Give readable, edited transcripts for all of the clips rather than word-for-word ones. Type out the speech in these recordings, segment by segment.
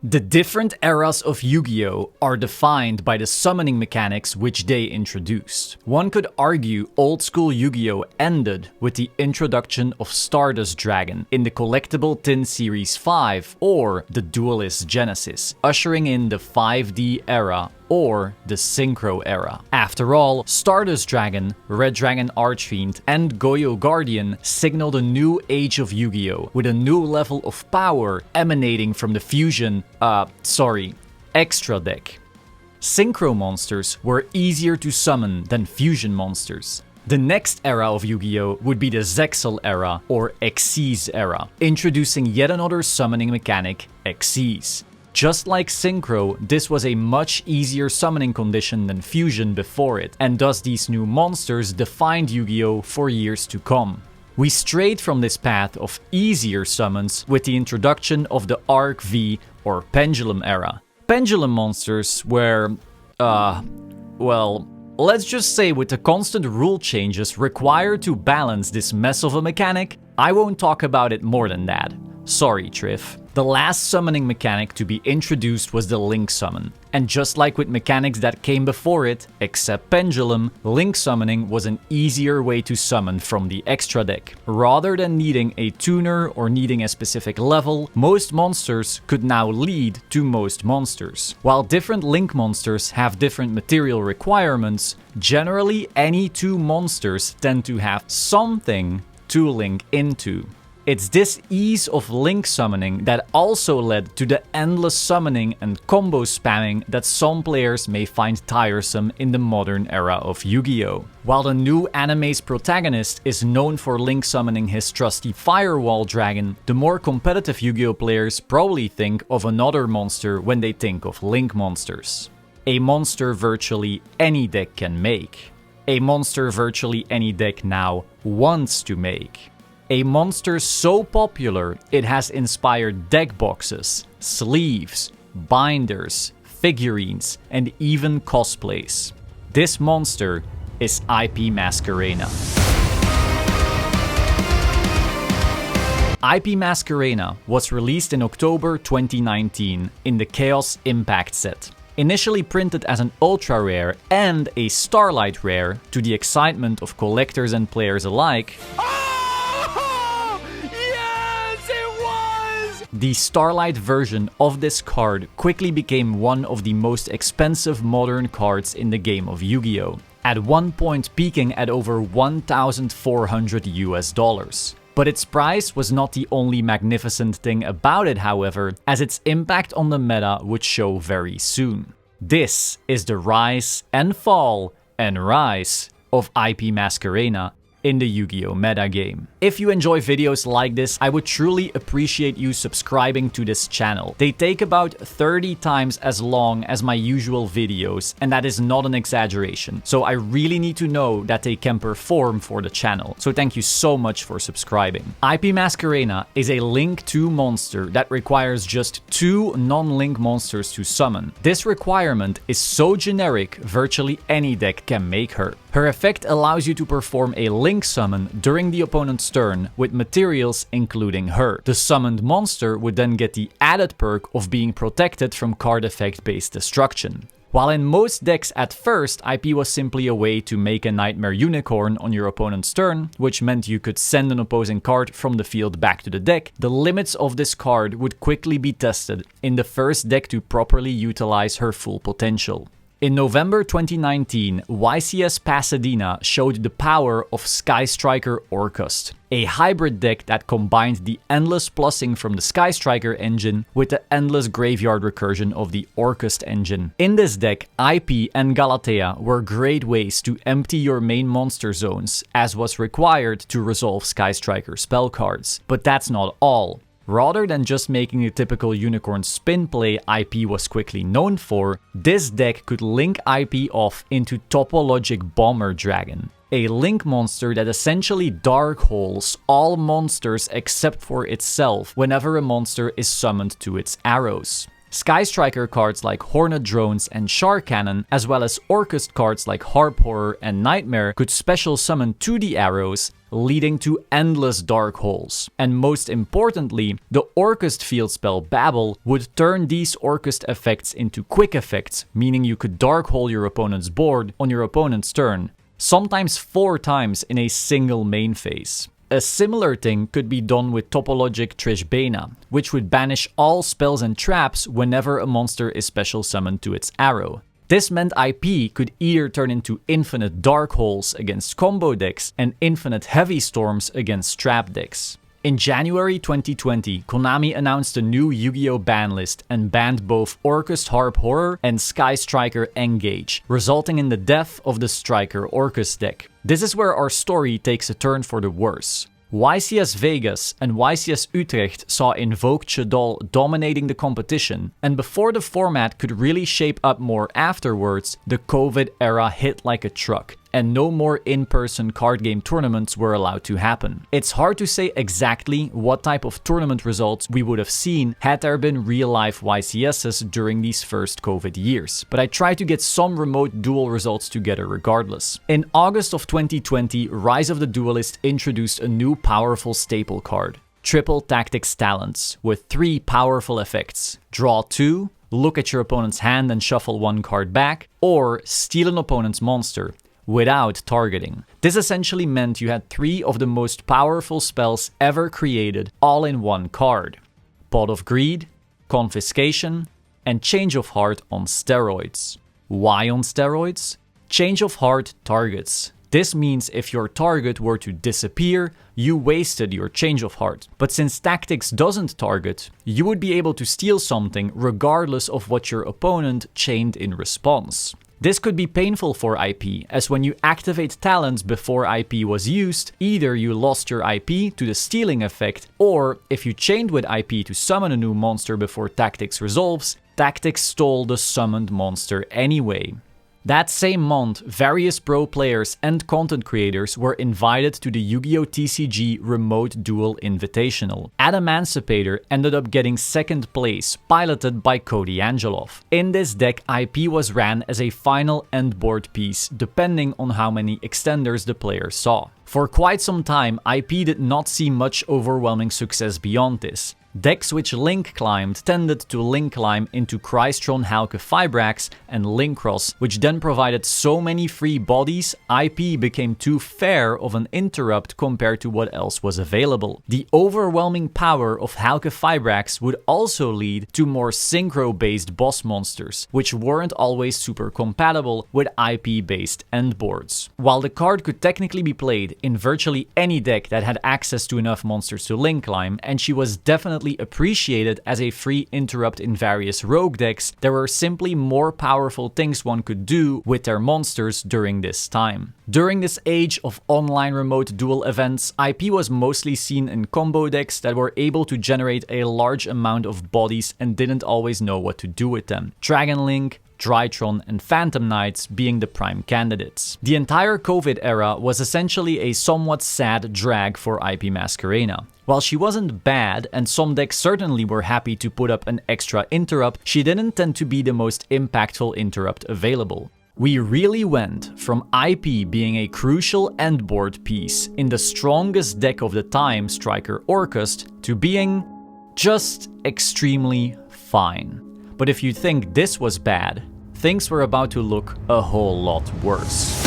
The different eras of Yu-Gi-Oh! Are defined by the summoning mechanics which they introduced. One could argue old school Yu-Gi-Oh! Ended with the introduction of Stardust Dragon in the collectible Tin Series 5 or the Duelist Genesis, ushering in the 5D era or the Synchro era. After all, Stardust Dragon, Red Dragon Archfiend, and YuGiOh Guardian signaled a new age of Yu-Gi-Oh! With a new level of power emanating from the fusion, extra deck. Synchro monsters were easier to summon than fusion monsters. The next era of Yu-Gi-Oh! Would be the Zexal era or Xyz era, introducing yet another summoning mechanic, Xyz. Just like Synchro, this was a much easier summoning condition than Fusion before it, and thus these new monsters defined Yu-Gi-Oh! For years to come. We strayed from this path of easier summons with the introduction of the Arc V or Pendulum era. Pendulum monsters were, let's just say with the constant rule changes required to balance this mess of a mechanic, I won't talk about it more than that. Sorry, Triff. The last summoning mechanic to be introduced was the Link Summon. And just like with mechanics that came before it, except Pendulum, Link Summoning was an easier way to summon from the extra deck. Rather than needing a tuner or needing a specific level, most monsters could now lead to most monsters. While different Link monsters have different material requirements, generally any two monsters tend to have something to link into. It's this ease of Link summoning that also led to the endless summoning and combo spamming that some players may find tiresome in the modern era of Yu-Gi-Oh! While the new anime's protagonist is known for Link summoning his trusty Firewall Dragon, the more competitive Yu-Gi-Oh! Players probably think of another monster when they think of Link monsters. A monster virtually any deck can make. A monster virtually any deck now wants to make. A monster so popular it has inspired deck boxes, sleeves, binders, figurines, and even cosplays. This monster is IP Masquerena. IP Masquerena was released in October 2019 in the Chaos Impact set. Initially printed as an ultra rare and a Starlight rare to the excitement of collectors and players alike, the Starlight version of this card quickly became one of the most expensive modern cards in the game of Yu-Gi-Oh! At one point peaking at over $1,400 US. But its price was not the only magnificent thing about it, however, as its impact on the meta would show very soon. This is the rise and fall and rise of IP Masquerena in the Yu-Gi-Oh! Metagame. If you enjoy videos like this, I would truly appreciate you subscribing to this channel. They take about 30 times as long as my usual videos, and that is not an exaggeration. So I really need to know that they can perform for the channel. So thank you so much for subscribing. IP Masquerena is a Link 2 monster that requires just 2 non-Link monsters to summon. This requirement is so generic, virtually any deck can make her. Her effect allows you to perform a Link summon during the opponent's turn with materials including her. The summoned monster would then get the added perk of being protected from card effect based destruction. While in most decks at first, IP was simply a way to make a Nightmare Unicorn on your opponent's turn, which meant you could send an opposing card from the field back to the deck, the limits of this card would quickly be tested in the first deck to properly utilize her full potential. In November 2019, YCS Pasadena showed the power of Sky Striker Orcust, a hybrid deck that combined the endless plussing from the Sky Striker engine with the endless graveyard recursion of the Orcust engine. In this deck, IP and Galatea were great ways to empty your main monster zones, as was required to resolve Sky Striker spell cards. But that's not all. Rather than just making the typical unicorn spin play IP was quickly known for, this deck could link IP off into Topologic Bomber Dragon, a Link monster that essentially dark holes all monsters except for itself whenever a monster is summoned to its arrows. Sky Striker cards like Hornet Drones and Shark Cannon, as well as Orcust cards like Harp Horror and Nightmare could special summon to the arrows, leading to endless dark holes. And most importantly, the Orcust field spell Babel would turn these Orcust effects into quick effects, meaning you could dark hole your opponent's board on your opponent's turn, sometimes 4 times in a single main phase. A similar thing could be done with Topologic Trishbena, which would banish all spells and traps whenever a monster is special summoned to its arrow. This meant IP could either turn into infinite dark holes against combo decks and infinite heavy storms against trap decks. In January 2020, Konami announced a new Yu-Gi-Oh! Ban list and banned both Orcust Harp Horror and Sky Striker Engage, resulting in the death of the Striker Orcust deck. This is where our story takes a turn for the worse. YCS Vegas and YCS Utrecht saw Invoked Shaddoll dominating the competition, and before the format could really shape up more afterwards, the COVID era hit like a truck, and no more in-person card game tournaments were allowed to happen. It's hard to say exactly what type of tournament results we would have seen had there been real-life YCSs during these first COVID years, but I tried to get some remote duel results together regardless. In August of 2020, Rise of the Duelist introduced a new powerful staple card, Triple Tactics Talents, with 3 powerful effects: draw 2, look at your opponent's hand and shuffle 1 card back, or steal an opponent's monster without targeting. This essentially meant you had 3 of the most powerful spells ever created all in 1 card. Pot of Greed, Confiscation, and Change of Heart on steroids. Why on steroids? Change of Heart targets. This means if your target were to disappear, you wasted your Change of Heart. But since Tactics doesn't target, you would be able to steal something regardless of what your opponent chained in response. This could be painful for IP, as when you activate talents before IP was used, either you lost your IP to the stealing effect, or if you chained with IP to summon a new monster before Tactics resolves, Tactics stole the summoned monster anyway. That same month, various pro players and content creators were invited to the Yu-Gi-Oh! TCG Remote Duel Invitational. Emancipator ended up getting 2nd place, piloted by Cody Angeloff. In this deck, IP was ran as a final end board piece, depending on how many extenders the player saw. For quite some time, IP did not see much overwhelming success beyond this. Decks which link climbed tended to link climb into Crystron Halke Fibrax and Linkcross, which then provided so many free bodies, IP became too fair of an interrupt compared to what else was available. The overwhelming power of Halke Fibrax would also lead to more synchro-based boss monsters, which weren't always super compatible with IP-based endboards. While the card could technically be played in virtually any deck that had access to enough monsters to link climb, and she was definitely appreciated as a free interrupt in various rogue decks, there were simply more powerful things one could do with their monsters during this time. During this age of online remote duel events, IP was mostly seen in combo decks that were able to generate a large amount of bodies and didn't always know what to do with them. Dragon Link, Drytron, and Phantom Knights being the prime candidates. The entire COVID era was essentially a somewhat sad drag for IP Masquerena. While she wasn't bad, and some decks certainly were happy to put up an extra interrupt, she didn't tend to be the most impactful interrupt available. We really went from IP being a crucial endboard piece in the strongest deck of the time, Striker Orcust, to being just extremely fine. But if you think this was bad, things were about to look a whole lot worse.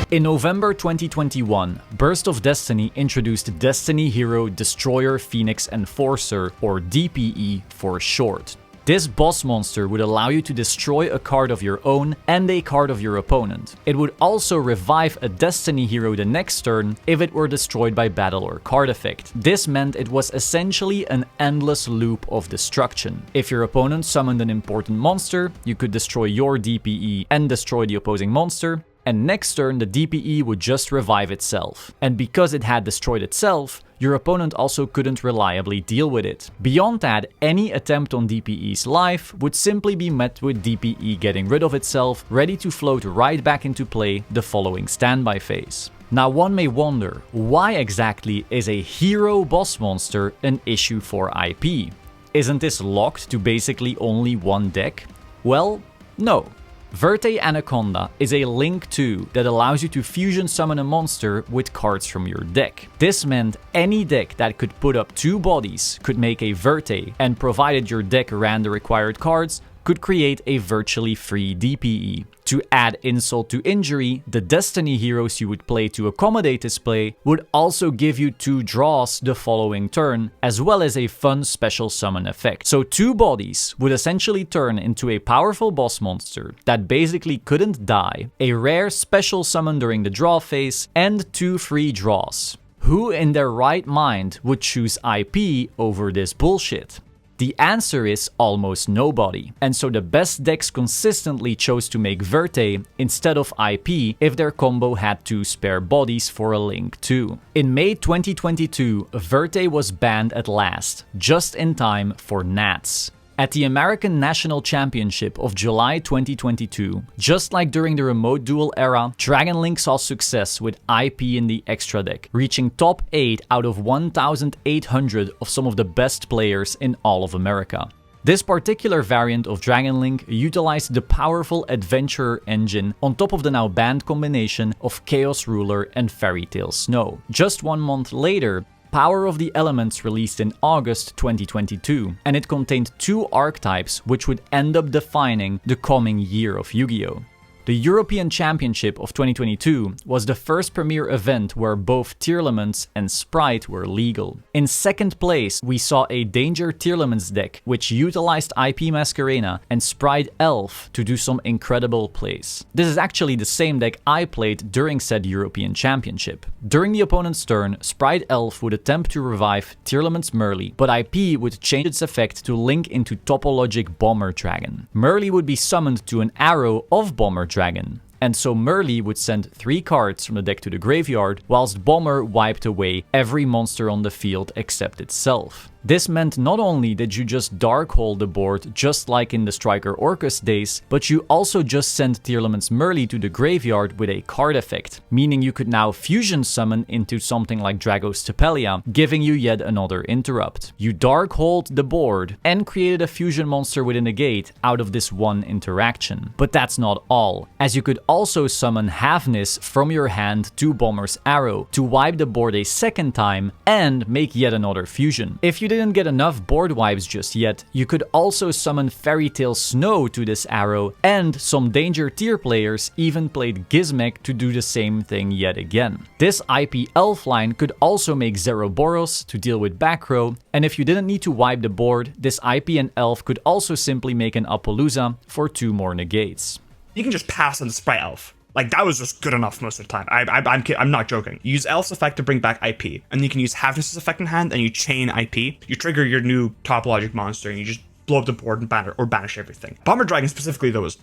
In November 2021, Burst of Destiny introduced Destiny Hero Destroyer Phoenix Enforcer, or DPE for short. This boss monster would allow you to destroy a card of your own and a card of your opponent. It would also revive a Destiny hero the next turn if it were destroyed by battle or card effect. This meant it was essentially an endless loop of destruction. If your opponent summoned an important monster, you could destroy your DPE and destroy the opposing monster, and next turn the DPE would just revive itself. And because it had destroyed itself, your opponent also couldn't reliably deal with it. Beyond that, any attempt on DPE's life would simply be met with DPE getting rid of itself, ready to float right back into play the following standby phase. Now one may wonder, why exactly is a hero boss monster an issue for IP? Isn't this locked to basically only one deck? Well, no. Verte Anaconda is a Link 2 that allows you to fusion summon a monster with cards from your deck. This meant any deck that could put up 2 bodies could make a Verte, and provided your deck ran the required cards, could create a virtually free DPE. To add insult to injury, the Destiny heroes you would play to accommodate this play would also give you 2 draws the following turn, as well as a fun special summon effect. So 2 bodies would essentially turn into a powerful boss monster that basically couldn't die, a rare special summon during the draw phase, and 2 free draws. Who in their right mind would choose IP over this bullshit? The answer is almost nobody, and so the best decks consistently chose to make Verte instead of IP if their combo had 2 spare bodies for a Link 2. In May 2022, Verte was banned at last, just in time for Nats. At the American National Championship of July 2022, just like during the remote duel era, Dragon Link saw success with IP in the extra deck, reaching top 8 out of 1,800 of some of the best players in all of America. This particular variant of Dragon Link utilized the powerful Adventurer engine on top of the now banned combination of Chaos Ruler and Fairy Tail Snow. Just 1 month later, Power of the Elements released in August 2022, and it contained 2 archetypes which would end up defining the coming year of Yu-Gi-Oh! The European Championship of 2022 was the first premier event where both Tearlaments and Spright were legal. In second place, we saw a Danger Tearlaments deck, which utilized IP Masquerena and Spright Elf to do some incredible plays. This is actually the same deck I played during said European Championship. During the opponent's turn, Spright Elf would attempt to revive Tearlaments Merly, but IP would change its effect to link into Topologic Bomber Dragon. Merly would be summoned to an arrow of Bomber Dragon, and so Merly would send 3 cards from the deck to the graveyard, whilst Bomber wiped away every monster on the field except itself. This meant not only did you just Darkhold the board just like in the Striker Orcus days, but you also just sent Tearlaments Merly to the graveyard with a card effect, meaning you could now fusion summon into something like Dragos Tepelia, giving you yet another interrupt. You Darkhold the board and created a fusion monster with a negate out of this one interaction. But that's not all, as you could also summon Havnis from your hand to Bomber's Arrow to wipe the board a second time and make yet another fusion. If you didn't get enough board wipes just yet, you could also summon Fairy Tail Snow to this arrow, and some Danger tier players even played Gizmek to do the same thing yet again. This IP Elf line could also make Zeroboros to deal with back row, and if you didn't need to wipe the board, this IP and Elf could also simply make an Appaloosa for 2 more negates. You can just pass on the Spright Elf. Like, that was just good enough most of the time. I'm not joking. You use Elf's effect to bring back IP, and you can use Havnis's effect in hand, and you chain IP. You trigger your new Topologic monster, and you just blow up the board and banish everything. Bomber Dragon specifically, though, was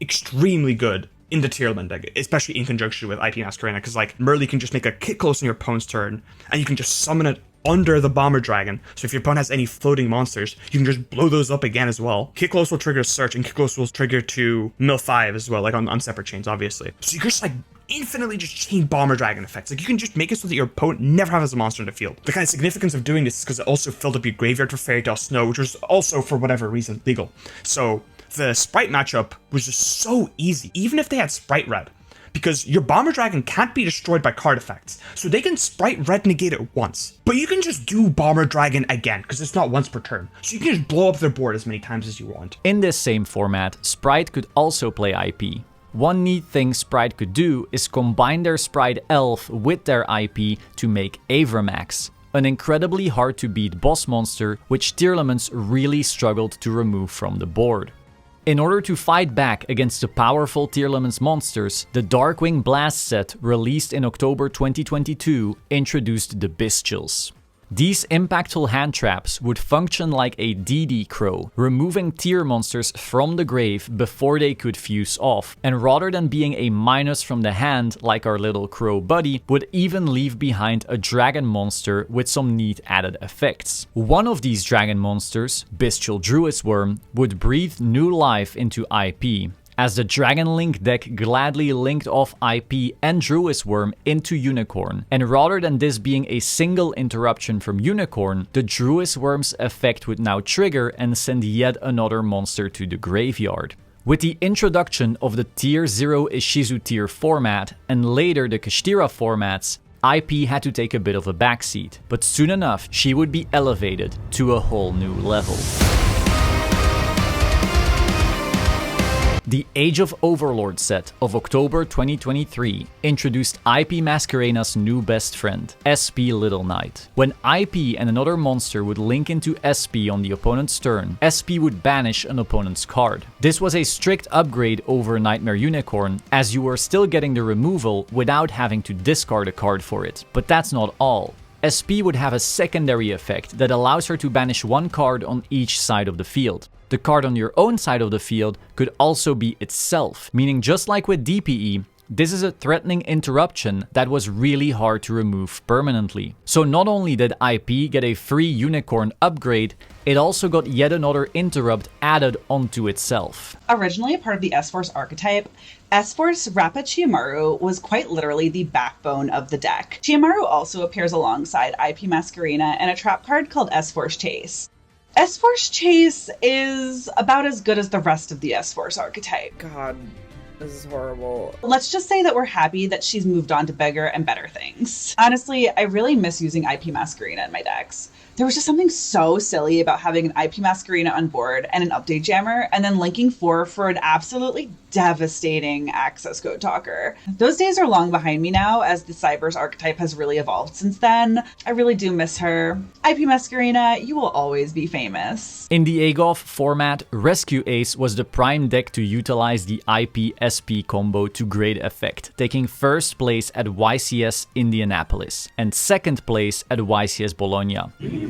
extremely good in the Tearlament deck, especially in conjunction with IP Masquerena, because, like, Merly can just make a kick close on your opponent's turn, and you can just summon it under the Bomber Dragon. So if your opponent has any floating monsters, you can just blow those up again as well. Kick Close will trigger Search, and Kick Close will trigger to Mill 5 as well, like on separate chains, obviously. So you can just like infinitely just chain Bomber Dragon effects. Like, you can just make it so that your opponent never has a monster in the field. The kind of significance of doing this is because it also filled up your graveyard for Fairy Tail Snow, which was also, for whatever reason, legal. So the Spright matchup was just so easy, even if they had Spright Red. Because your Bomber Dragon can't be destroyed by card effects, so they can Spright Red negate it once. But you can just do Bomber Dragon again, because it's not once per turn. So you can just blow up their board as many times as you want. In this same format, Spright could also play IP. One neat thing Spright could do is combine their Spright Elf with their IP to make Avramax, an incredibly hard to beat boss monster which Tearlaments really struggled to remove from the board. In order to fight back against the powerful Tearlaments monsters, the Darkwing Blast set released in October 2022 introduced the Bestials. These impactful hand traps would function like a DD Crow, removing tier monsters from the grave before they could fuse off, and rather than being a minus from the hand like our little crow buddy, would even leave behind a dragon monster with some neat added effects. One of these dragon monsters, Bestial Druid's Worm, would breathe new life into IP, as the Dragon Link deck gladly linked off IP and Druid's Worm into Unicorn, and rather than this being a single interruption from Unicorn, the Druid's Worm's effect would now trigger and send yet another monster to the graveyard. With the introduction of the Tier 0 Ishizu tier format and later the Kashtira formats, IP had to take a bit of a backseat, but soon enough she would be elevated to a whole new level. The Age of Overlord set of October 2023 introduced IP Masquerena's new best friend, SP Little Knight. When IP and another monster would link into SP on the opponent's turn, SP would banish an opponent's card. This was a strict upgrade over Nightmare Unicorn, as you were still getting the removal without having to discard a card for it. But that's not all. SP would have a secondary effect that allows her to banish one card on each side of the field. The card on your own side of the field could also be itself, meaning just like with DPE, this is a threatening interruption that was really hard to remove permanently. So not only did IP get a free unicorn upgrade, it also got yet another interrupt added onto itself. Originally a part of the S-Force archetype, S-Force Rapid Chiyomaru was quite literally the backbone of the deck. Chiyomaru also appears alongside IP Masquerena and a trap card called S-Force Chase. S-Force Chase is about as good as the rest of the S-Force archetype. God, this is horrible. Let's just say that we're happy that she's moved on to bigger and better things. Honestly, I really miss using IP Masquerena in my decks. There was just something so silly about having an IP Masquerena on board and an update jammer, and then linking 4 for an absolutely devastating access code talker. Those days are long behind me now, as the Cybers archetype has really evolved since then. I really do miss her. IP Masquerena, you will always be famous. In the AGOF format, Rescue Ace was the prime deck to utilize the IP SP combo to great effect, taking first place at YCS Indianapolis and second place at YCS Bologna.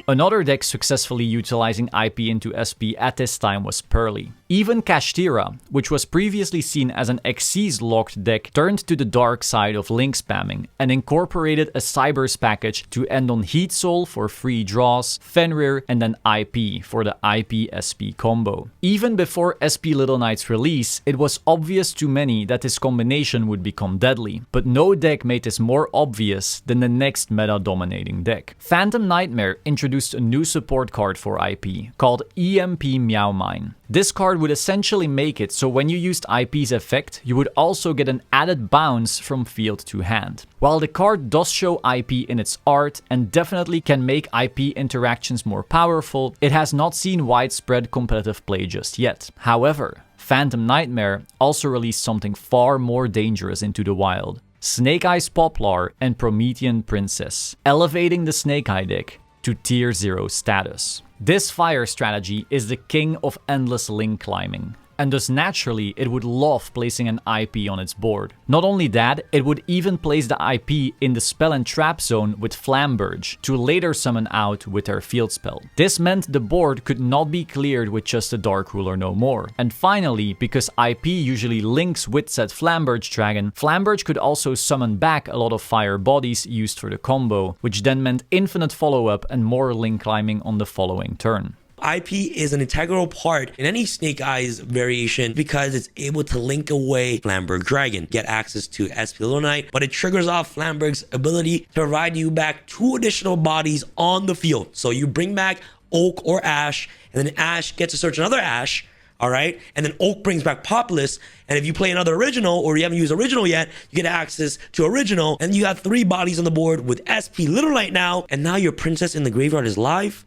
Another deck successfully utilizing IP into SP at this time was Pearly. Even Kashtira, which was previously seen as an Xyz locked deck, turned to the dark side of link spamming and incorporated a Cybers package to end on Heat Soul for free draws, Fenrir, and then IP for the IP SP combo. Even before SP Little Knight's release, it was obvious to many that this combination would become deadly, but no deck made this more obvious than the next meta-dominating deck. Phantom Nightmare introduced a new support card for IP, called EMP Meow Mine. This card would essentially make it so when you used IP's effect, you would also get an added bounce from field to hand. While the card does show IP in its art and definitely can make IP interactions more powerful, it has not seen widespread competitive play just yet. However, Phantom Nightmare also released something far more dangerous into the wild: Snake Eyes Poplar and Promethean Princess, elevating the Snake Eye deck to Tier 0 status. This fire strategy is the king of endless link climbing, and thus naturally it would love placing an IP on its board. Not only that, it would even place the IP in the spell and trap zone with Flamberge to later summon out with their field spell. This meant the board could not be cleared with just a Dark Ruler no more. And finally, because IP usually links with said Flamberge dragon, Flamberge could also summon back a lot of fire bodies used for the combo, which then meant infinite follow-up and more link climbing on the following turn. IP is an integral part in any Snake Eyes variation because it's able to link away Flamberg Dragon, get access to SP Little Knight, but it triggers off Flamberg's ability to provide you back 2 additional bodies on the field. So you bring back Oak or Ash, and then Ash gets to search another Ash, all right? And then Oak brings back Populous, and if you play another original or you haven't used original yet, you get access to original, and you have 3 bodies on the board with SP Little Knight now, and now your princess in the graveyard is live?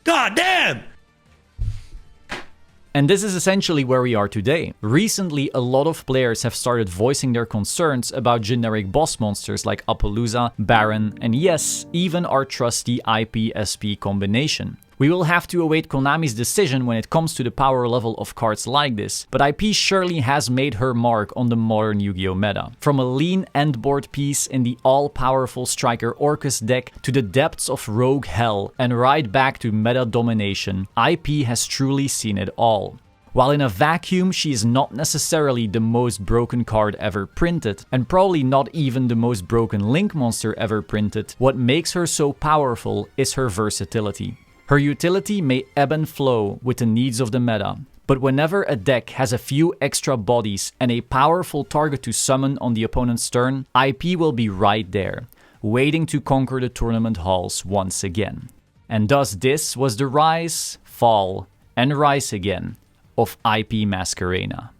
God damn! And this is essentially where we are today. Recently, a lot of players have started voicing their concerns about generic boss monsters like Appaloosa, Baron, and yes, even our trusty IP-SP combination. We will have to await Konami's decision when it comes to the power level of cards like this, but IP surely has made her mark on the modern Yu-Gi-Oh meta. From a lean endboard piece in the all-powerful Striker Orcus deck to the depths of Rogue Hell and right back to meta domination, IP has truly seen it all. While in a vacuum, she is not necessarily the most broken card ever printed, and probably not even the most broken Link monster ever printed, what makes her so powerful is her versatility. Her utility may ebb and flow with the needs of the meta, but whenever a deck has a few extra bodies and a powerful target to summon on the opponent's turn, IP will be right there, waiting to conquer the tournament halls once again. And thus this was the rise, fall, and rise again of IP Masquerena.